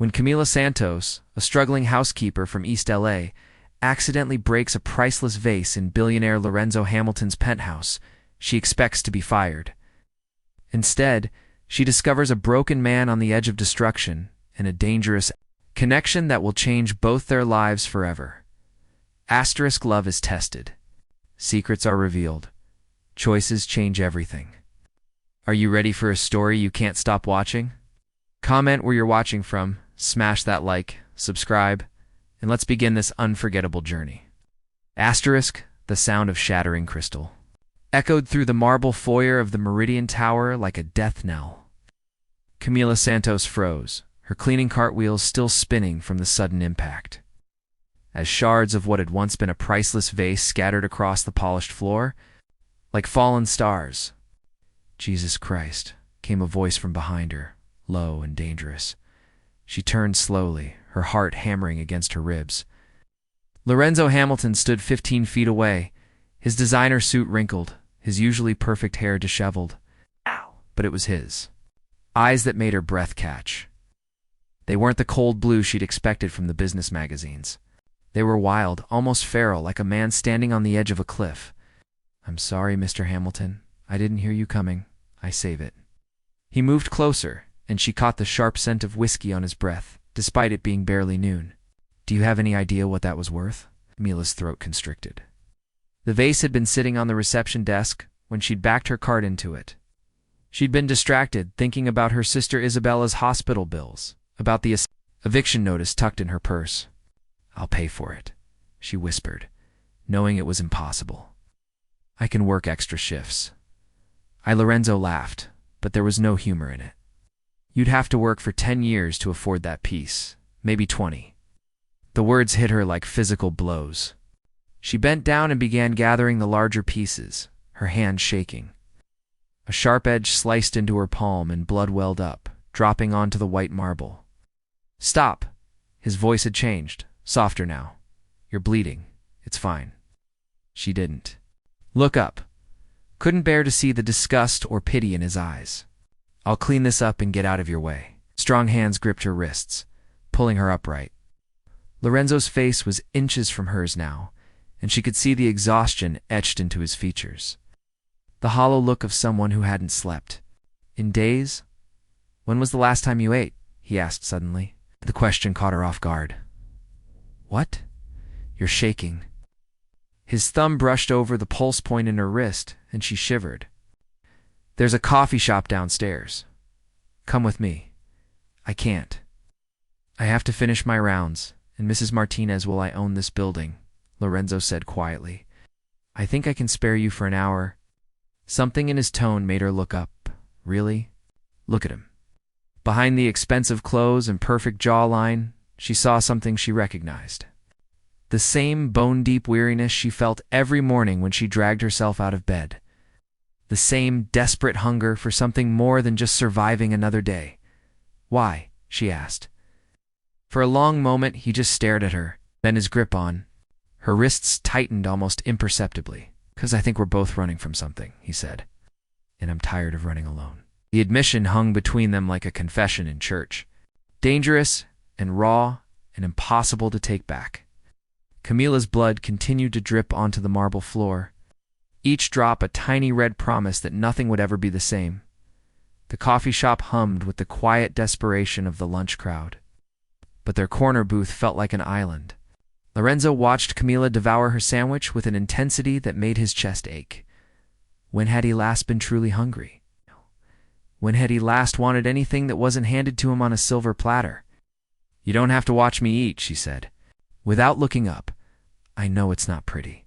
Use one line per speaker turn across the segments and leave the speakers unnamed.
When Camila Santos, a struggling housekeeper from East LA, accidentally breaks a priceless vase in billionaire Lorenzo Hamilton's penthouse, she expects to be fired. Instead, she discovers a broken man on the edge of destruction and a dangerous connection that will change both their lives forever. Asterisk love is tested. Secrets are revealed. Choices change everything. Are you ready for a story you can't stop watching? Comment where you're watching from, smash that like, subscribe, and let's begin this unforgettable journey. Asterisk, the sound of shattering crystal echoed through the marble foyer of the Meridian Tower like a death knell. Camila Santos froze, her cleaning cartwheels still spinning from the sudden impact. As shards of what had once been a priceless vase scattered across the polished floor, like fallen stars. Jesus Christ, came a voice from behind her, low and dangerous. She turned slowly, her heart hammering against her ribs. Lorenzo Hamilton stood 15 feet away, his designer suit wrinkled, his usually perfect hair disheveled. Ow! But it was his. Eyes that made her breath catch. They weren't the cold blue she'd expected from the business magazines. They were wild, almost feral, like a man standing on the edge of a cliff. "I'm sorry, Mr. Hamilton. I didn't hear you coming. I save it." He moved closer, and she caught the sharp scent of whiskey on his breath, despite it being barely noon. "Do you have any idea what that was worth?" Camila's throat constricted. The vase had been sitting on the reception desk when she'd backed her cart into it. She'd been distracted, thinking about her sister Isabella's hospital bills, about the eviction notice tucked in her purse. "I'll pay for it," she whispered, knowing it was impossible. "I can work extra shifts." Lorenzo laughed, but there was no humor in it. "You'd have to work for 10 years to afford that piece, maybe 20. The words hit her like physical blows. She bent down and began gathering the larger pieces, her hand shaking. A sharp edge sliced into her palm and blood welled up, dropping onto the white marble. "Stop!" His voice had changed, softer now. "You're bleeding. It's fine." She didn't look up. Couldn't bear to see the disgust or pity in his eyes. "I'll clean this up and get out of your way." Strong hands gripped her wrists, pulling her upright. Lorenzo's face was inches from hers now, and she could see the exhaustion etched into his features. The hollow look of someone who hadn't slept. "In days? When was the last time you ate?" he asked suddenly. The question caught her off guard. "What? You're shaking." His thumb brushed over the pulse point in her wrist, and she shivered. "There's a coffee shop downstairs. Come with me." "I can't. I have to finish my rounds, and Mrs. Martinez will I own this building," Lorenzo said quietly. "I think I can spare you for an hour." Something in his tone made her look up. "Really?" Look at him. Behind the expensive clothes and perfect jawline, she saw something she recognized. The same bone-deep weariness she felt every morning when she dragged herself out of bed. The same desperate hunger for something more than just surviving another day. "Why?" she asked. For a long moment, he just stared at her, then his grip on. Her wrists tightened almost imperceptibly. "'Cause I think we're both running from something," he said. "And I'm tired of running alone." The admission hung between them like a confession in church. Dangerous and raw and impossible to take back. Camila's blood continued to drip onto the marble floor, each drop a tiny red promise that nothing would ever be the same. The coffee shop hummed with the quiet desperation of the lunch crowd. But their corner booth felt like an island. Lorenzo watched Camila devour her sandwich with an intensity that made his chest ache. When had he last been truly hungry? When had he last wanted anything that wasn't handed to him on a silver platter? "You don't have to watch me eat," she said. Without looking up, "I know it's not pretty."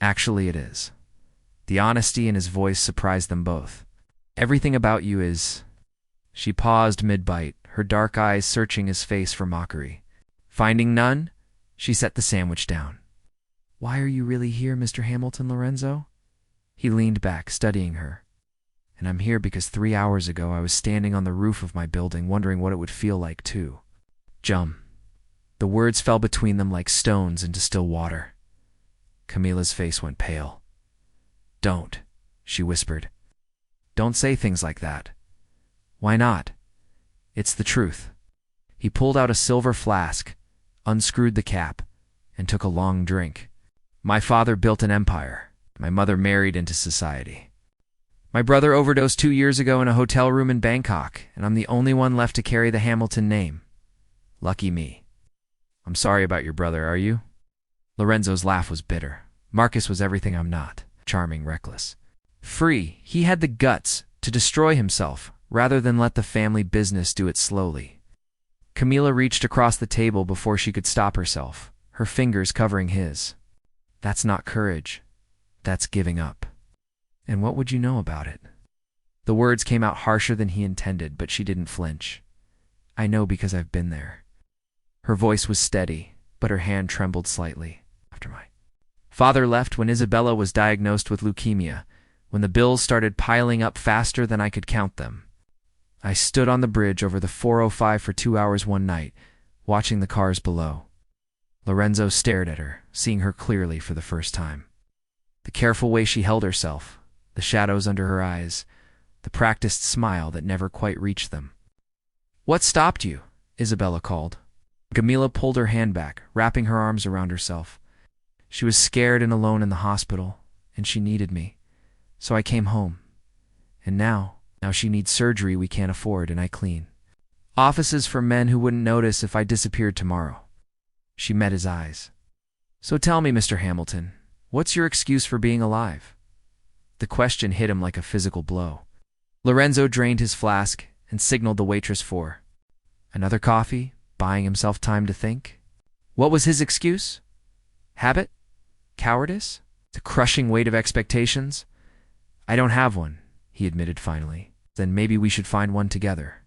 Actually, it is. The honesty in his voice surprised them both. "Everything about you is—" She paused mid-bite, her dark eyes searching his face for mockery. Finding none, she set the sandwich down. "Why are you really here, Mr. Hamilton, Lorenzo?" He leaned back, studying her. "And I'm here because 3 hours ago I was standing on the roof of my building wondering what it would feel like too." "Jum." The words fell between them like stones into still water. Camila's face went pale. "Don't," she whispered. "Don't say things like that." "Why not? It's the truth." He pulled out a silver flask, unscrewed the cap, and took a long drink. My father built an empire. My mother married into society. My brother overdosed 2 years ago in a hotel room in Bangkok, and I'm the only one left to carry the Hamilton name. Lucky me. I'm sorry about your brother, are you? Lorenzo's laugh was bitter. Marcus was everything I'm not. Charming, reckless. Free, he had the guts to destroy himself, rather than let the family business do it slowly. Camila reached across the table before she could stop herself, her fingers covering his. That's not courage. That's giving up. And what would you know about it? The words came out harsher than he intended, but she didn't flinch. I know because I've been there. Her voice was steady, but her hand trembled slightly. After my father left when Isabella was diagnosed with leukemia, when the bills started piling up faster than I could count them. I stood on the bridge over the 405 for 2 hours one night, watching the cars below. Lorenzo stared at her, seeing her clearly for the first time. The careful way she held herself, the shadows under her eyes, the practiced smile that never quite reached them. What stopped you? Isabella called. Camila pulled her hand back, wrapping her arms around herself. She was scared and alone in the hospital, and she needed me. So I came home. And now she needs surgery we can't afford, and I clean offices for men who wouldn't notice if I disappeared tomorrow. She met his eyes. So tell me, Mr. Hamilton, what's your excuse for being alive? The question hit him like a physical blow. Lorenzo drained his flask and signaled the waitress for another coffee, buying himself time to think. What was his excuse? Habit? Cowardice? The crushing weight of expectations? I don't have one, he admitted finally. Then maybe we should find one together.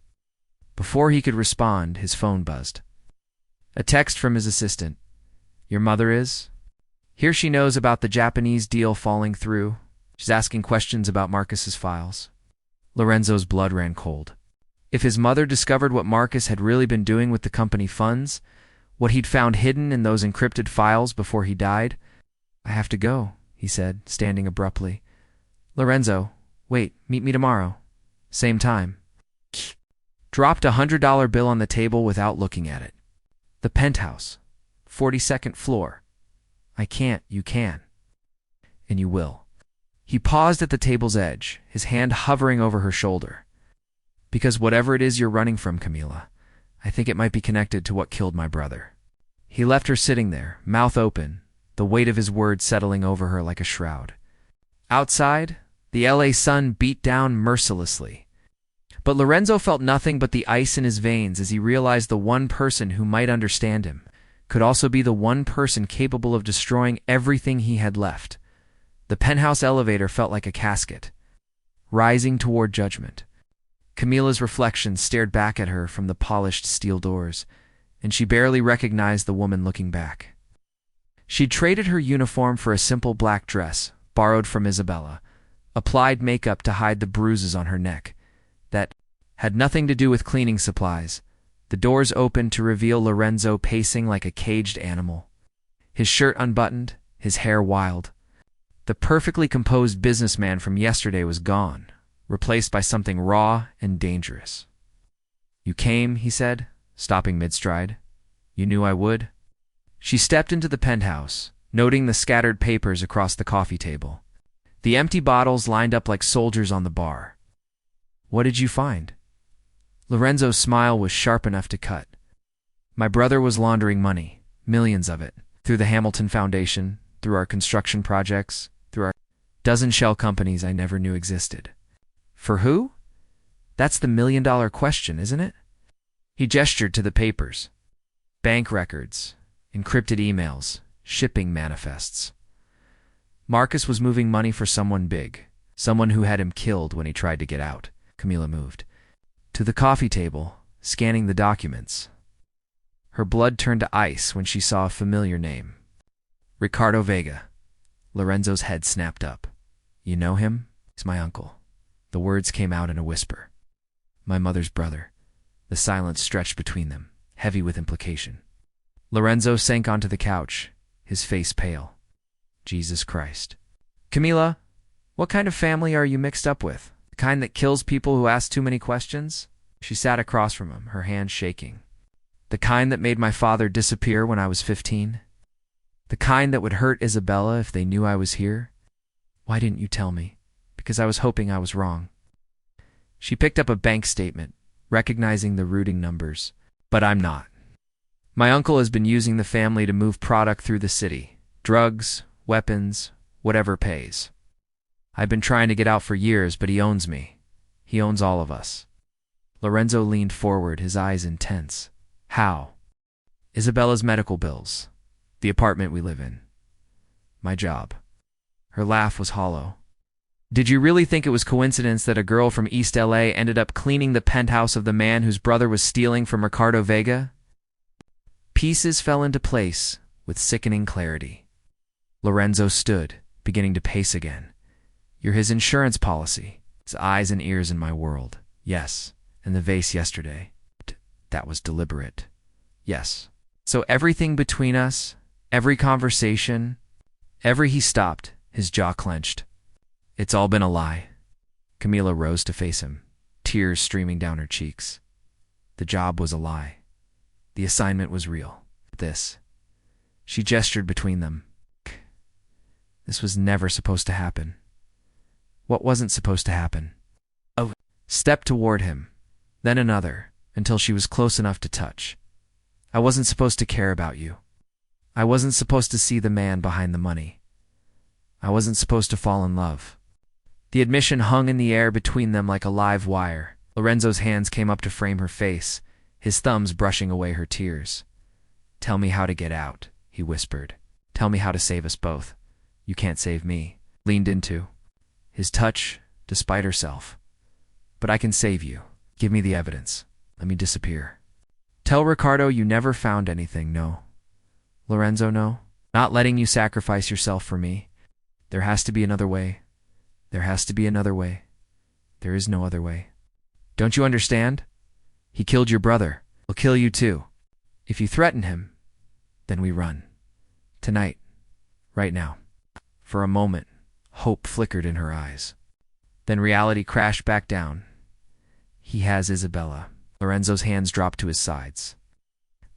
Before he could respond, his phone buzzed. A text from his assistant. Your mother is? Here she knows about the Japanese deal falling through. She's asking questions about Marcus's files. Lorenzo's blood ran cold. If his mother discovered what Marcus had really been doing with the company funds, what he'd found hidden in those encrypted files before he died. I have to go, he said, standing abruptly. Lorenzo, wait, meet me tomorrow. Same time. Dropped a $100 bill on the table without looking at it. The penthouse, 42nd floor. I can't, you can. And you will. He paused at the table's edge, his hand hovering over her shoulder. Because whatever it is you're running from, Camila, I think it might be connected to what killed my brother. He left her sitting there, mouth open, the weight of his words settling over her like a shroud. Outside, the LA sun beat down mercilessly. But Lorenzo felt nothing but the ice in his veins as he realized the one person who might understand him could also be the one person capable of destroying everything he had left. The penthouse elevator felt like a casket, rising toward judgment. Camila's reflection stared back at her from the polished steel doors, and she barely recognized the woman looking back. She'd traded her uniform for a simple black dress, borrowed from Isabella, applied makeup to hide the bruises on her neck. That had nothing to do with cleaning supplies. The doors opened to reveal Lorenzo pacing like a caged animal. His shirt unbuttoned, his hair wild. The perfectly composed businessman from yesterday was gone, replaced by something raw and dangerous. You came, he said, stopping mid-stride. You knew I would. She stepped into the penthouse, noting the scattered papers across the coffee table. The empty bottles lined up like soldiers on the bar. What did you find? Lorenzo's smile was sharp enough to cut. My brother was laundering money, millions of it, through the Hamilton Foundation, through our construction projects, through our dozen shell companies I never knew existed. For who? That's the million-dollar question, isn't it? He gestured to the papers. Bank records, encrypted emails, shipping manifests. Marcus was moving money for someone big, someone who had him killed when he tried to get out. Camila moved to the coffee table, scanning the documents. Her blood turned to ice when she saw a familiar name. Ricardo Vega. Lorenzo's head snapped up. You know him? He's my uncle. The words came out in a whisper. My mother's brother. The silence stretched between them, heavy with implication. Lorenzo sank onto the couch, his face pale. Jesus Christ. Camila, what kind of family are you mixed up with? The kind that kills people who ask too many questions? She sat across from him, her hand shaking. The kind that made my father disappear when I was 15? The kind that would hurt Isabella if they knew I was here? Why didn't you tell me? Because I was hoping I was wrong. She picked up a bank statement, recognizing the routing numbers. But I'm not. My uncle has been using the family to move product through the city. Drugs, weapons, whatever pays. I've been trying to get out for years, but he owns me. He owns all of us. Lorenzo leaned forward, his eyes intense. How? Isabella's medical bills. The apartment we live in. My job. Her laugh was hollow. Did you really think it was coincidence that a girl from East LA ended up cleaning the penthouse of the man whose brother was stealing from Ricardo Vega? Pieces fell into place with sickening clarity. Lorenzo stood, beginning to pace again. You're his insurance policy. His eyes and ears in my world. Yes. And the vase yesterday. That was deliberate. Yes. So everything between us, every conversation, he stopped, his jaw clenched. It's all been a lie. Camila rose to face him, tears streaming down her cheeks. The job was a lie. The assignment was real. This. She gestured between them. This was never supposed to happen. What wasn't supposed to happen? Oh, stepped toward him, then another, until she was close enough to touch. I wasn't supposed to care about you. I wasn't supposed to see the man behind the money. I wasn't supposed to fall in love. The admission hung in the air between them like a live wire. Lorenzo's hands came up to frame her face, his thumbs brushing away her tears. Tell me how to get out, he whispered. Tell me how to save us both. You can't save me. Leaned into his touch, despite herself. But I can save you. Give me the evidence. Let me disappear. Tell Ricardo you never found anything, no. Lorenzo, no. Not letting you sacrifice yourself for me. There has to be another way. There has to be another way. There is no other way. Don't you understand? He killed your brother. He'll kill you too. If you threaten him, then we run. Tonight. Right now. For a moment, hope flickered in her eyes. Then reality crashed back down. He has Isabella. Lorenzo's hands dropped to his sides.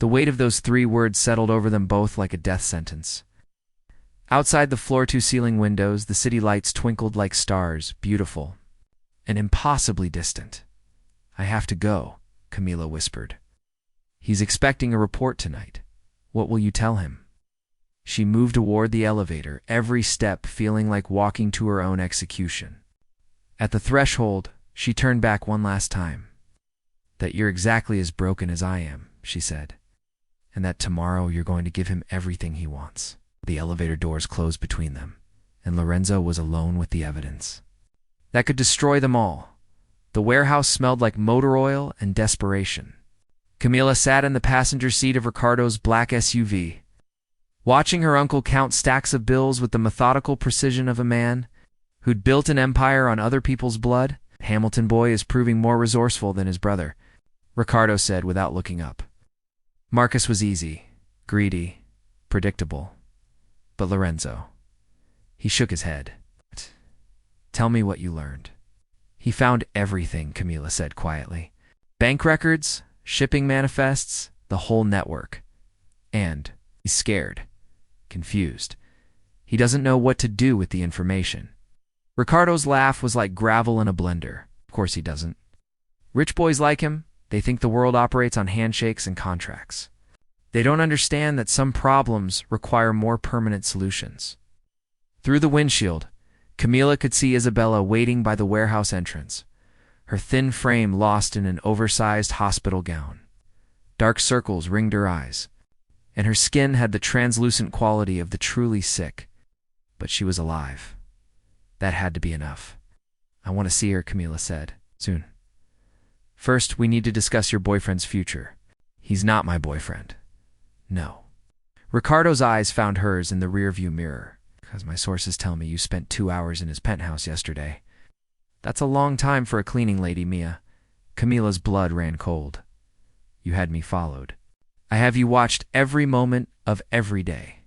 The weight of those 3 words settled over them both like a death sentence. Outside the floor-to-ceiling windows, the city lights twinkled like stars, beautiful and impossibly distant. I have to go, Camila whispered. He's expecting a report tonight. What will you tell him? She moved toward the elevator, every step feeling like walking to her own execution. At the threshold, she turned back one last time. That you're exactly as broken as I am, she said, and that tomorrow you're going to give him everything he wants. The elevator doors closed between them, and Lorenzo was alone with the evidence. That could destroy them all. The warehouse smelled like motor oil and desperation. Camila sat in the passenger seat of Ricardo's black SUV, watching her uncle count stacks of bills with the methodical precision of a man who'd built an empire on other people's blood. Hamilton boy is proving more resourceful than his brother, Ricardo said without looking up. Marcus was easy, greedy, predictable. But Lorenzo. He shook his head. Tell me what you learned. He found everything, Camila said quietly. Bank records, shipping manifests, the whole network. And he's scared, confused. He doesn't know what to do with the information. Ricardo's laugh was like gravel in a blender. Of course he doesn't. Rich boys like him, they think the world operates on handshakes and contracts. They don't understand that some problems require more permanent solutions. Through the windshield, Camila could see Isabella waiting by the warehouse entrance, her thin frame lost in an oversized hospital gown. Dark circles ringed her eyes, and her skin had the translucent quality of the truly sick. But she was alive. That had to be enough. I want to see her, Camila said. Soon. First, we need to discuss your boyfriend's future. He's not my boyfriend. No. Ricardo's eyes found hers in the rearview mirror. Because my sources tell me you spent 2 hours in his penthouse yesterday. That's a long time for a cleaning lady, Mia. Camila's blood ran cold. You had me followed. I have you watched every moment of every day.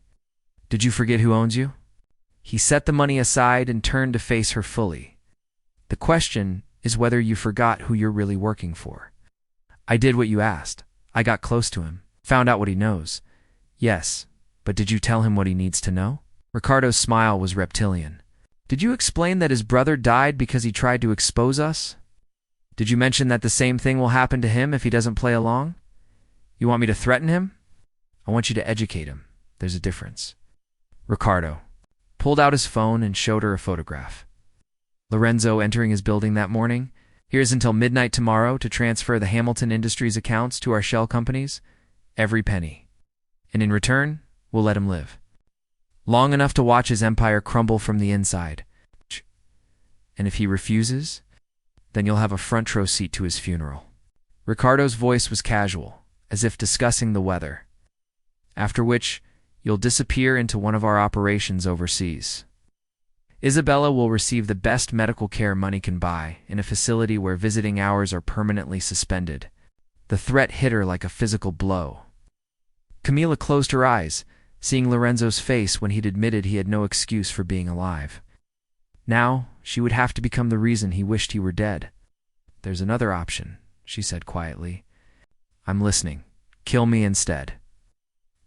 Did you forget who owns you? He set the money aside and turned to face her fully. The question is whether you forgot who you're really working for. I did what you asked. I got close to him, found out what he knows. Yes, but did you tell him what he needs to know? Ricardo's smile was reptilian. Did you explain that his brother died because he tried to expose us? Did you mention that the same thing will happen to him if he doesn't play along? You want me to threaten him? I want you to educate him. There's a difference. Ricardo pulled out his phone and showed her a photograph. Lorenzo entering his building that morning. Here's until midnight tomorrow to transfer the Hamilton Industries accounts to our shell companies. Every penny. And in return, we'll let him live. Long enough to watch his empire crumble from the inside. And if he refuses, then you'll have a front row seat to his funeral. Ricardo's voice was casual, as if discussing the weather. After which, you'll disappear into one of our operations overseas. Isabella will receive the best medical care money can buy in a facility where visiting hours are permanently suspended. The threat hit her like a physical blow. Camila closed her eyes, seeing Lorenzo's face when he'd admitted he had no excuse for being alive. Now, she would have to become the reason he wished he were dead. There's another option, she said quietly. I'm listening. Kill me instead.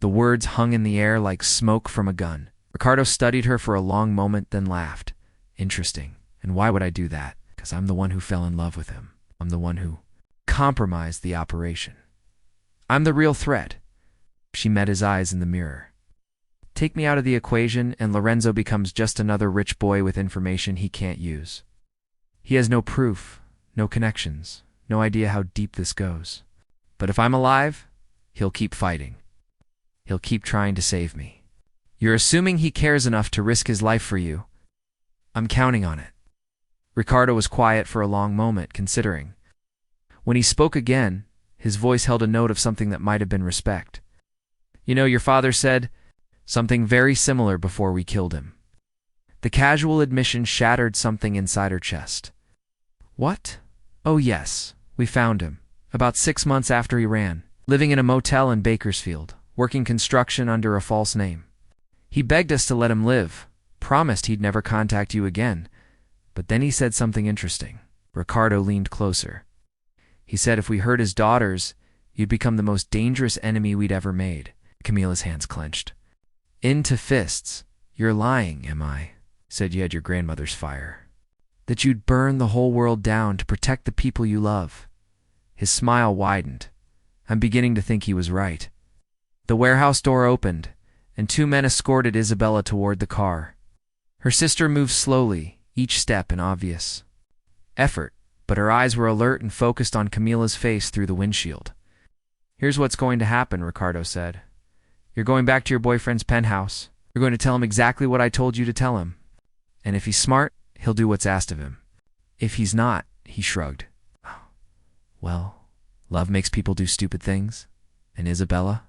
The words hung in the air like smoke from a gun. Ricardo studied her for a long moment, then laughed. Interesting. And why would I do that? Because I'm the one who fell in love with him. I'm the one who compromised the operation. I'm the real threat. She met his eyes in the mirror. Take me out of the equation, and Lorenzo becomes just another rich boy with information he can't use. He has no proof, no connections, no idea how deep this goes. But if I'm alive, he'll keep fighting. He'll keep trying to save me. You're assuming he cares enough to risk his life for you. I'm counting on it. Ricardo was quiet for a long moment, considering. When he spoke again, his voice held a note of something that might have been respect. You know, your father said something very similar before we killed him. The casual admission shattered something inside her chest. What? Oh yes, we found him. About 6 months after he ran, living in a motel in Bakersfield, working construction under a false name. He begged us to let him live, promised he'd never contact you again. But then he said something interesting. Ricardo leaned closer. He said if we hurt his daughters, you'd become the most dangerous enemy we'd ever made. Camila's hands clenched. Into fists. You're lying, am I? Said you had your grandmother's fire. That you'd burn the whole world down to protect the people you love. His smile widened. I'm beginning to think he was right. The warehouse door opened, and 2 men escorted Isabella toward the car. Her sister moved slowly, each step an obvious effort, but her eyes were alert and focused on Camila's face through the windshield. Here's what's going to happen, Ricardo said. You're going back to your boyfriend's penthouse. You're going to tell him exactly what I told you to tell him. And if he's smart, he'll do what's asked of him. If he's not, he shrugged. Well, love makes people do stupid things. And Isabella,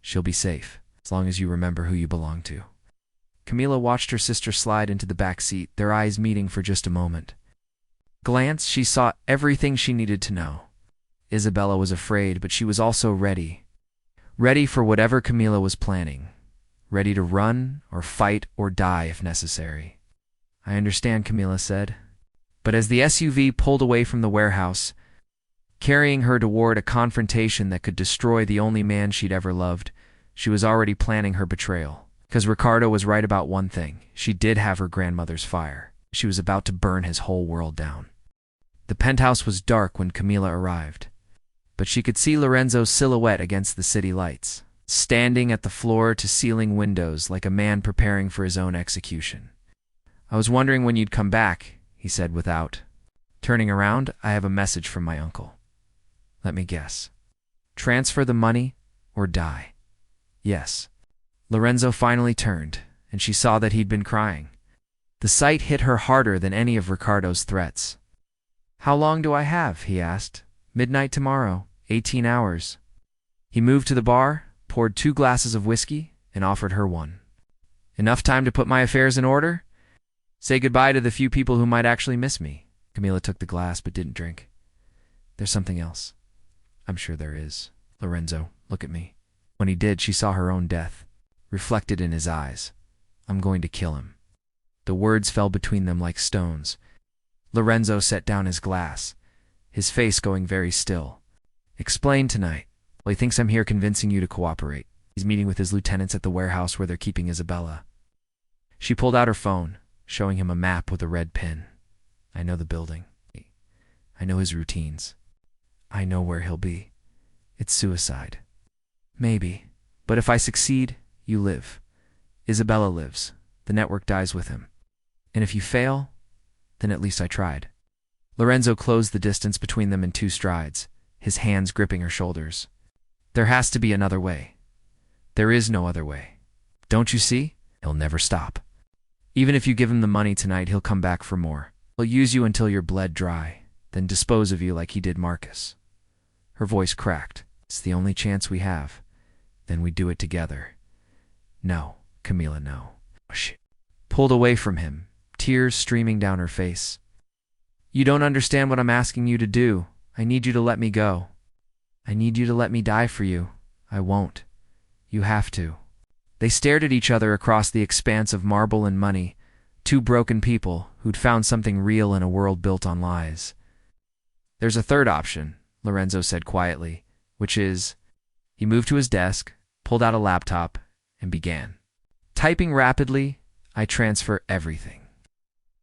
she'll be safe, as long as you remember who you belong to. Camila watched her sister slide into the back seat, their eyes meeting for just a moment. Glance, she saw everything she needed to know. Isabella was afraid, but she was also ready. Ready for whatever Camila was planning. Ready to run, or fight, or die if necessary. I understand, Camila said. But as the SUV pulled away from the warehouse, carrying her toward a confrontation that could destroy the only man she'd ever loved, she was already planning her betrayal. Because Ricardo was right about one thing. She did have her grandmother's fire. She was about to burn his whole world down. The penthouse was dark when Camila arrived, but she could see Lorenzo's silhouette against the city lights, standing at the floor-to-ceiling windows like a man preparing for his own execution. I was wondering when you'd come back, he said without turning around. I have a message from my uncle. Let me guess. Transfer the money or die? Yes. Lorenzo finally turned, and she saw that he'd been crying. The sight hit her harder than any of Ricardo's threats. How long do I have? He asked. Midnight tomorrow, 18 hours. He moved to the bar, poured 2 glasses of whiskey, and offered her one. Enough time to put my affairs in order? Say goodbye to the few people who might actually miss me. Camila took the glass but didn't drink. There's something else. I'm sure there is. Lorenzo, look at me. When he did, she saw her own death, reflected in his eyes. I'm going to kill him. The words fell between them like stones. Lorenzo set down his glass, his face going very still. Explain tonight. Well, he thinks I'm here convincing you to cooperate. He's meeting with his lieutenants at the warehouse where they're keeping Isabella. She pulled out her phone, showing him a map with a red pin. I know the building. I know his routines. I know where he'll be. It's suicide. Maybe. But if I succeed, you live. Isabella lives. The network dies with him. And if you fail, then at least I tried. Lorenzo closed the distance between them in 2 strides, his hands gripping her shoulders. There has to be another way. There is no other way. Don't you see? He'll never stop. Even if you give him the money tonight, he'll come back for more. He'll use you until you're bled dry, then dispose of you like he did Marcus. Her voice cracked. It's the only chance we have. Then we do it together. No, Camila, no. She pulled away from him, tears streaming down her face. You don't understand what I'm asking you to do. I need you to let me go. I need you to let me die for you. I won't. You have to. They stared at each other across the expanse of marble and money, 2 broken people who'd found something real in a world built on lies. There's a third option, Lorenzo said quietly, which is... He moved to his desk, pulled out a laptop, and began. Typing rapidly, I transfer everything.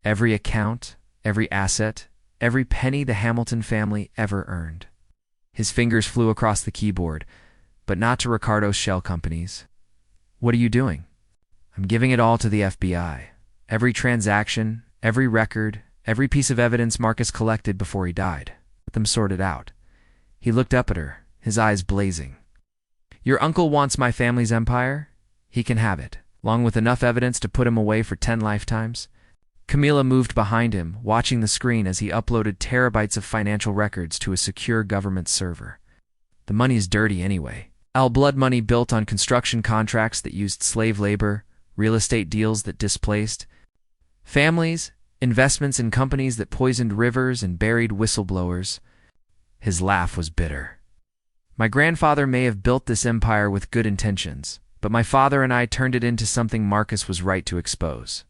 Every account, every asset, every penny the Hamilton family ever earned. His fingers flew across the keyboard, but not to Ricardo's shell companies. What are you doing? I'm giving it all to the FBI. Every transaction, every record, every piece of evidence Marcus collected before he died. Let them sort it out. He looked up at her, his eyes blazing. Your uncle wants my family's empire? He can have it, along with enough evidence to put him away for 10 lifetimes. Camila moved behind him, watching the screen as he uploaded terabytes of financial records to a secure government server. The money's dirty anyway. All blood money built on construction contracts that used slave labor, real estate deals that displaced families, investments in companies that poisoned rivers and buried whistleblowers. His laugh was bitter. My grandfather may have built this empire with good intentions, but my father and I turned it into something Marcus was right to expose.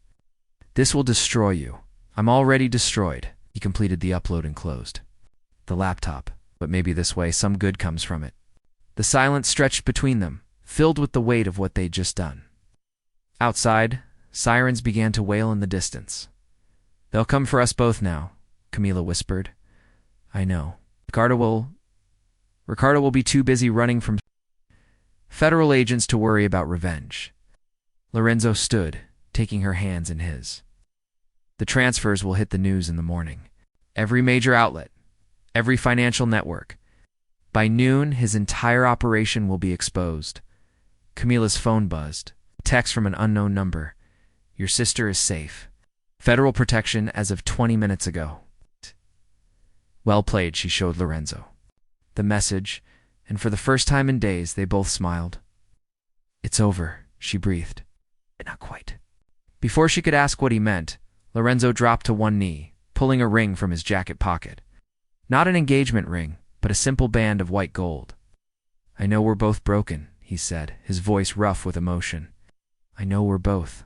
This will destroy you. I'm already destroyed. He completed the upload and closed the laptop, but maybe this way some good comes from it. The silence stretched between them, filled with the weight of what they'd just done. Outside, sirens began to wail in the distance. They'll come for us both now, Camila whispered. I know. Ricardo will be too busy running from federal agents to worry about revenge. Lorenzo stood, taking her hands in his. The transfers will hit the news in the morning. Every major outlet, every financial network. By noon, his entire operation will be exposed. Camila's phone buzzed. Text from an unknown number. Your sister is safe. Federal protection as of 20 minutes ago. Well played, she showed Lorenzo the message, and for the first time in days they both smiled. It's over, she breathed. Not quite. Before she could ask what he meant, Lorenzo dropped to one knee, pulling a ring from his jacket pocket. Not an engagement ring, but a simple band of white gold. I know we're both broken, he said, his voice rough with emotion. I know we're both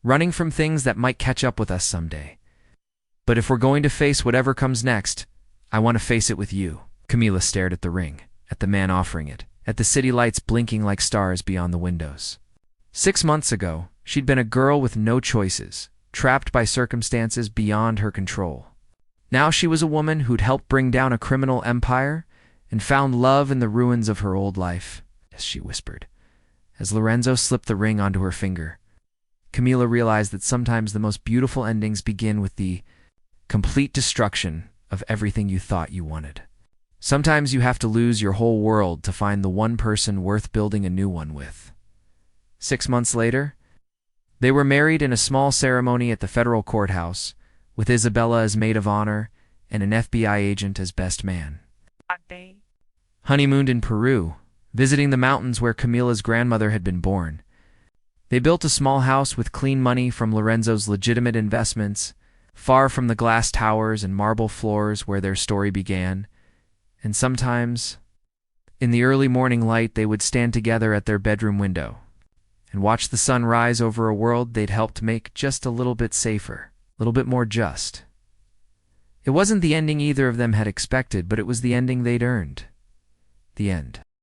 running from things that might catch up with us someday. But if we're going to face whatever comes next, I want to face it with you. Camila stared at the ring, at the man offering it, at the city lights blinking like stars beyond the windows. 6 months ago, she'd been a girl with no choices, trapped by circumstances beyond her control. Now she was a woman who'd helped bring down a criminal empire and found love in the ruins of her old life, as she whispered. As Lorenzo slipped the ring onto her finger, Camila realized that sometimes the most beautiful endings begin with the complete destruction of everything you thought you wanted. Sometimes you have to lose your whole world to find the one person worth building a new one with. 6 months later, they were married in a small ceremony at the federal courthouse, with Isabella as maid of honor and an FBI agent as best man.
They
Honeymooned in Peru, visiting the mountains where Camila's grandmother had been born. They built a small house with clean money from Lorenzo's legitimate investments, far from the glass towers and marble floors where their story began. And sometimes, in the early morning light, they would stand together at their bedroom window and watch the sun rise over a world they'd helped make just a little bit safer, a little bit more just. It wasn't the ending either of them had expected, but it was the ending they'd earned. The end.